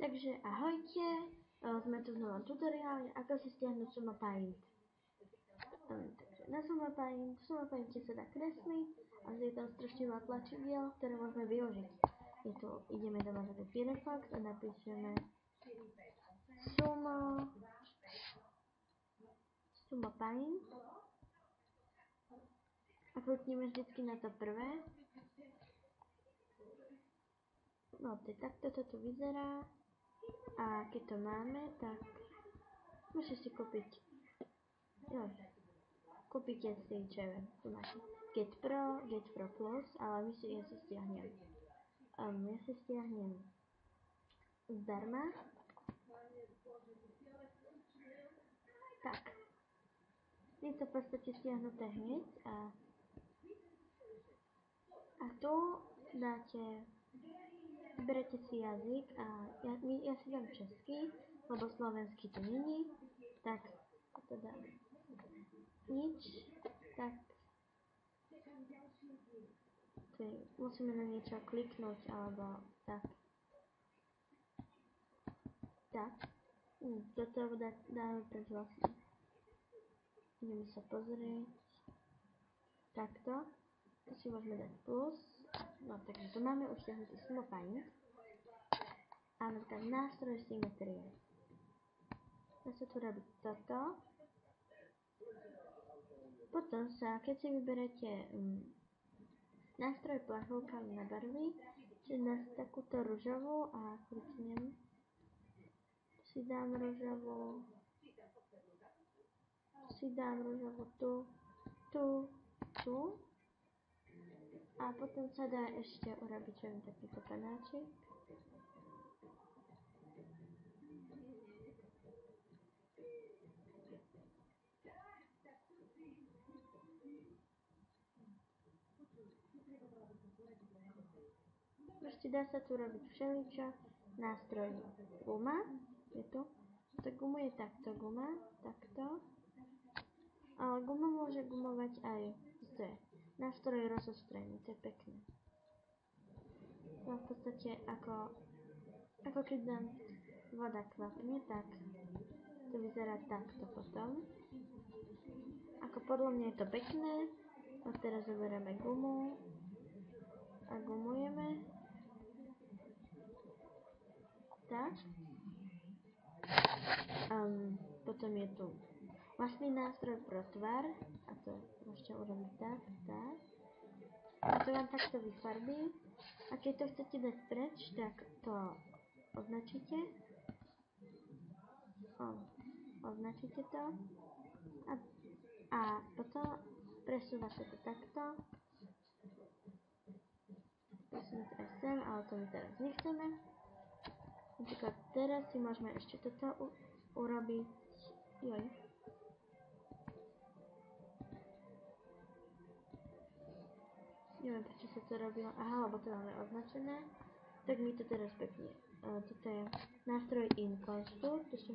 Takže ahojte, sme tu v novom tutoriáli, ako si stiahnuť Suma Paint. Takže na Suma Painte sa dá kresliť a je tam strašne veľa tlačidiel, ktoré môžeme využiť. Ideme do mazatej Firefox a napíšeme Suma Paint a klikneme vždycky na to prvé. No, takto to tu vyzerá. A keď to máme, tak môžete si kúpite si, čo je, tu máte Get Pro Plus, ale ja si stiahnem zdarma. Tak. Je to v podstate stiahnuté hneď a tu vyberete si jazyk a ja si dám český, lebo slovenský to není, tak to dám nič, tak musíme na niečo kliknúť, alebo tak. Toto dáme pred vlastne. Ideme sa pozrieť. Takto. Tu si môžeme dať plus. No, takže tu máme už stiahnutý Suma Paint. A napríklad nástroj symetrie. Dá sa tu robiť toto. Potom keď si vyberete nástroj pľahovka na barvy, čiže na takúto ružovú a kliknem. Si dám ružovú tu. A potom sa dá ešte urobiť takýto panáčik. Proste dá sa tu robiť všeličo. Nástroj guma. Je tu. To gumu je takto guma. Takto. Ale guma môže gumovať aj nástroj rozostrojný. To je pekné. No v podstate ako keď nám voda kvapne, tak to vyzerá takto potom. Ako podľa mňa je to pekné. A teraz zoberieme gumu a gumujeme. Tak. Potom je tu vlastný nástroj pro tvar. A to môžete urobiť tak. A to vám takto vyfarbí. A keď to chcete dať preč, tak to označíte. Označíte to. A potom presúva sa to takto. Presunúť aj sem, ale to my teraz nechceme. Napríklad teraz si môžeme ešte toto urobiť. Neviem, prečo sa to robilo. Aha, lebo to máme označené. Tak mi to teraz pekne. Toto je nástroj Inconstruct. To som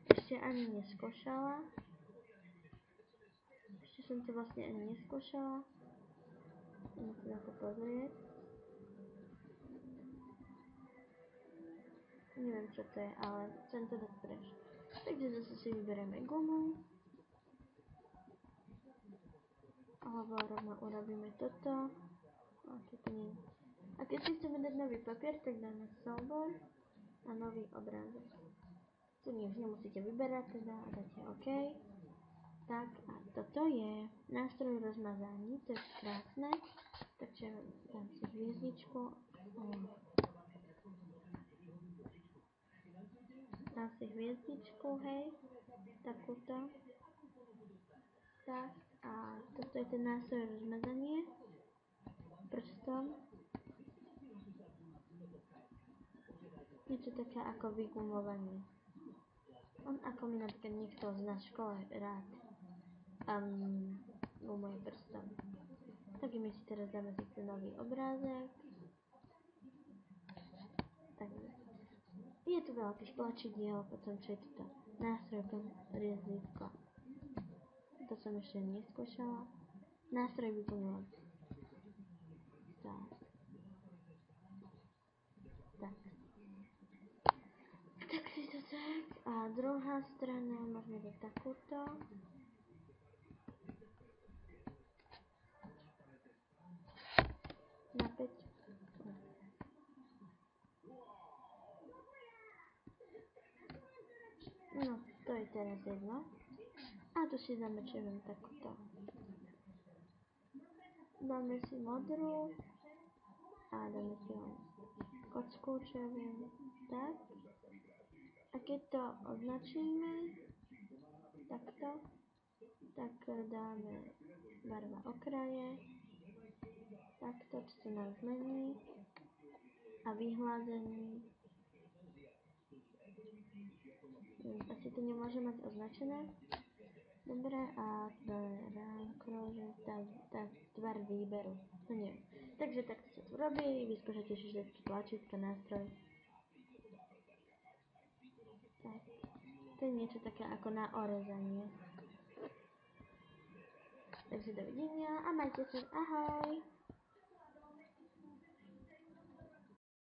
ešte ani neskúšala. Idem sa na to pozrieť. Neviem, čo to je, ale chcem to dať preč. Takže zase si vyberieme gumu. Alebo rovno urobíme toto. A keď si chceme dať nový papier, tak dáme súbor a nový obrázok. Tu nič nemusíte vyberať, teda a dáte OK. Tak a toto je nástroj rozmazání, to je krásne. Takže dám si hviezdičku. Dám si hviezdičku, hej. Takúto. Tak a toto je ten nástroj rozmazanie. Prstom. Niečo také ako vygumovanie. Ako mi napríklad niekto z nás v škole rád gumuje prstom. Tak my si teraz dáme síce nový obrázek. Tak je tu veľa tých tlačidiel, potom čo je toto nástroj riezlivko. To som ešte neskúšala. Nástroj vyplňovací. Tak. A druhá strana, môžeme dať takúto. Na 5. No, to je teraz jedno. A tu si dáme červenú takúto. Dáme si modrú. A dáme si kocku červenú. Tak. A keď to označíme, takto, tak dáme barva okraje. Takto, čo sa nám zmení. A vyhládenie. Asi to nemôže mať označené. Dobre, a tak tvar výberu. No nie. Takže takto sa to robí, vyskúšate si všetky tlačítka, nástroj. Tak. To je niečo také ako na orezanie. Takže dovidenia a majte sa. Ahoj!